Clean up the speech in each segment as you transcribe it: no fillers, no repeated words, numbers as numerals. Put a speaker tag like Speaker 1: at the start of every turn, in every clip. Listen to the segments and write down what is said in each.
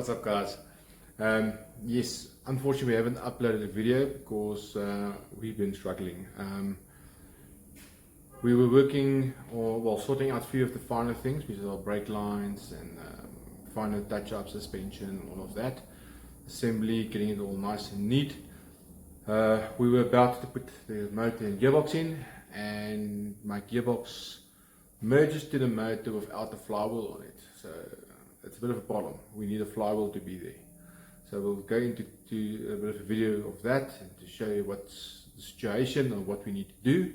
Speaker 1: What's up, guys? Yes, unfortunately we haven't uploaded a video because we've been struggling. We were working, sorting out a few of the finer things, which are brake lines and finer touch-up, suspension, all of that. Assembly, getting it all nice and neat. We were about to put the motor and gearbox in, and my gearbox merges to the motor without the flywheel on it. So it's a bit of a problem. We need a flywheel to be there. So we'll go into a bit of a video of that and to show you what's the situation and what we need to do.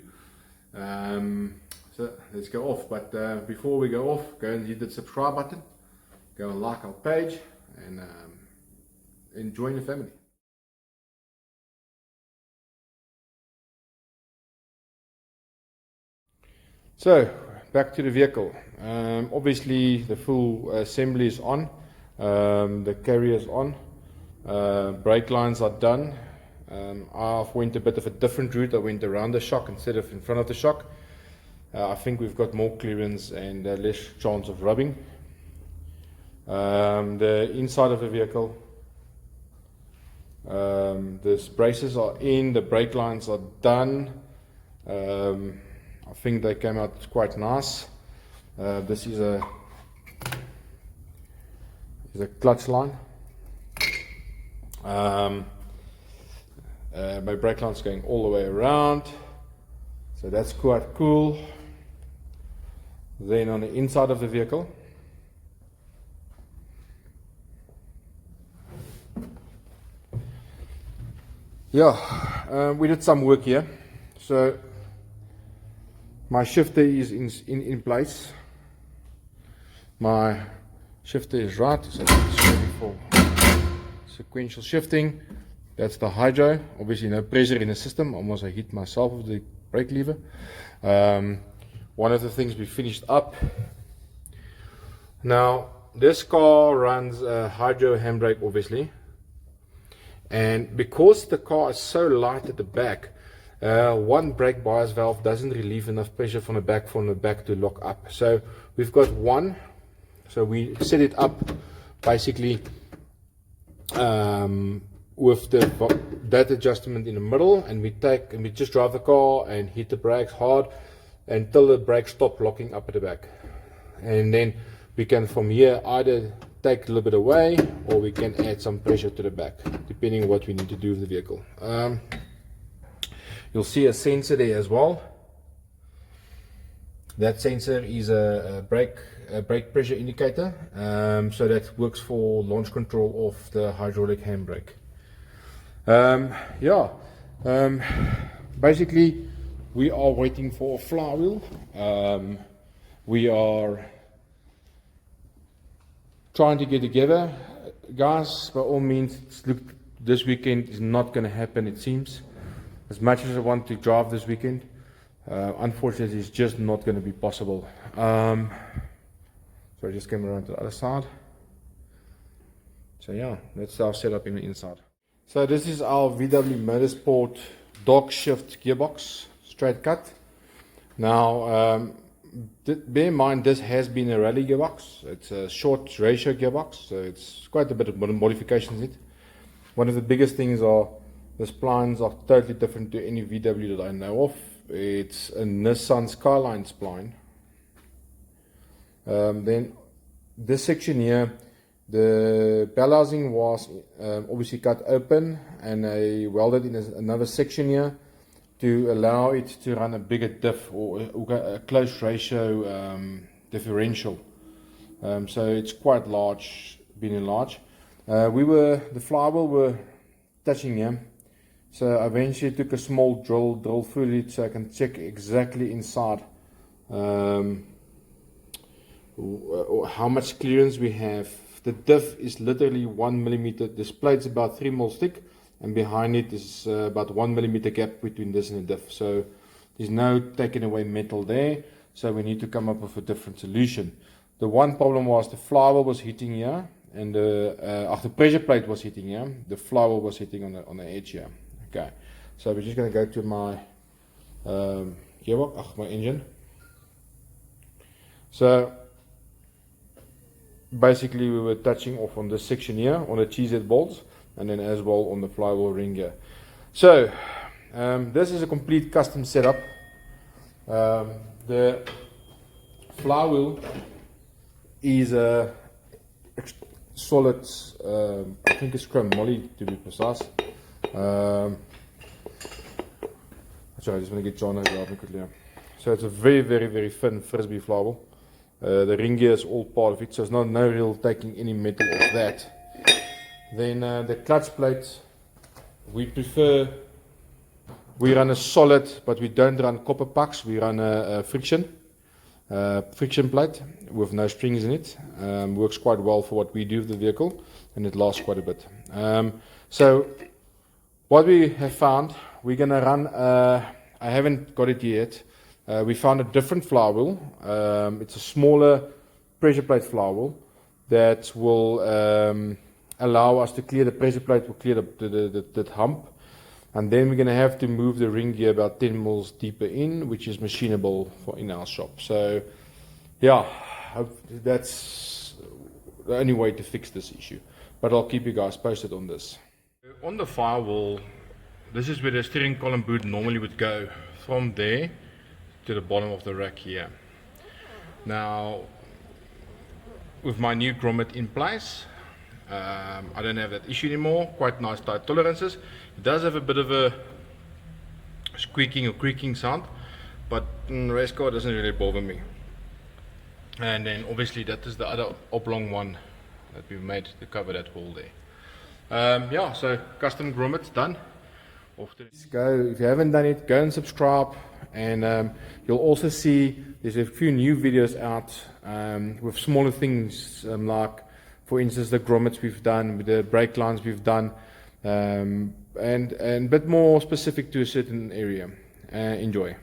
Speaker 1: So let's go off. But before we go off, go and hit the subscribe button. Go and like our page and join the family. So back to the vehicle. Obviously the full assembly is on, the carrier is on, brake lines are done. I've went a bit of a different route. I went around the shock instead of in front of the shock. I think we've got more clearance and less chance of rubbing. The inside of the vehicle, the braces are in, the brake lines are done. I think they came out quite nice. This is a clutch line. My brake line's going all the way around, so that's quite cool. Then on the inside of the vehicle, we did some work here. So my shifter is in place. My shifter is right, so it's ready for sequential shifting. That's the hydro. Obviously no pressure in the system. Almost I hit myself with the brake lever. One of the things we finished up. Now this car runs a hydro handbrake, obviously. And because the car is so light at the back, one brake bias valve doesn't relieve enough pressure from the back to lock up. So we've got one. So we set it up basically with that adjustment in the middle, and we just drive the car and hit the brakes hard until the brakes stop locking up at the back. And then we can from here either take a little bit away, or we can add some pressure to the back, depending on what we need to do with the vehicle. You'll see a sensor there as well. That sensor is a brake pressure indicator, so that works for launch control of the hydraulic handbrake. Basically we are waiting for a flywheel. We are trying to get together, guys. By all means, look, this weekend is not going to happen, it seems. As much as I want to drive this weekend, unfortunately it's just not going to be possible. So I just came around to the other side. So yeah, that's our setup in the inside. So this is our VW Motorsport dog shift gearbox, straight cut. Now bear in mind this has been a rally gearbox. It's a short ratio gearbox, so it's quite a bit of modifications in it. One of the biggest things are the splines are totally different to any VW that I know of. It's a Nissan Skyline spline. Then this section here, the bell housing was obviously cut open, and I welded in another section here to allow it to run a bigger diff, or a close ratio differential. So it's quite large, been enlarged. The flywheel were touching here. So I eventually took a small drill through it so I can check exactly inside how much clearance we have. The diff is literally 1 millimeter. This plate's about 3 mil thick, and behind it is about 1 millimeter gap between this and the diff. So there's no taking away metal there. So we need to come up with a different solution. The one problem was the flywheel was hitting here, and the pressure plate was hitting here. The flywheel was hitting on the edge here. Okay, so we're just going to go to my gearbox, my engine. So basically we were touching off on this section here on the TZ bolts, and then as well on the flywheel ring here. So this is a complete custom setup. The flywheel is a solid, I think it's chromoly to be precise. Sorry, I just want to get John to help me quickly. So it's a very thin frisbee flywheel. The ring gear is all part of it, so it's no real taking any metal off that. Then the clutch plate, we run a solid, but we don't run copper pucks. We run a friction plate with no strings in it. Works quite well for what we do with the vehicle, and it lasts quite a bit. So what we have found, we're gonna run, I haven't got it yet. We found a different flywheel. It's a smaller pressure plate flywheel that will allow us to clear the pressure plate, will clear the hump. And then we're going to have to move the ring gear about 10 mils deeper in, which is machinable in our shop. So yeah, that's the only way to fix this issue. But I'll keep you guys posted on this. On the firewall, this is where the steering column boot normally would go, from there to the bottom of the rack here. Now, with my new grommet in place, I don't have that issue anymore. Quite nice tight tolerances. It does have a bit of a squeaking or creaking sound, but race car doesn't really bother me. And then obviously that is the other oblong one that we made to cover that hole there. Yeah, so custom grommets done. Go, if you haven't done it, go and subscribe, and you'll also see there's a few new videos out with smaller things, like for instance the grommets we've done, with the brake lines we've done, and a bit more specific to a certain area. Enjoy.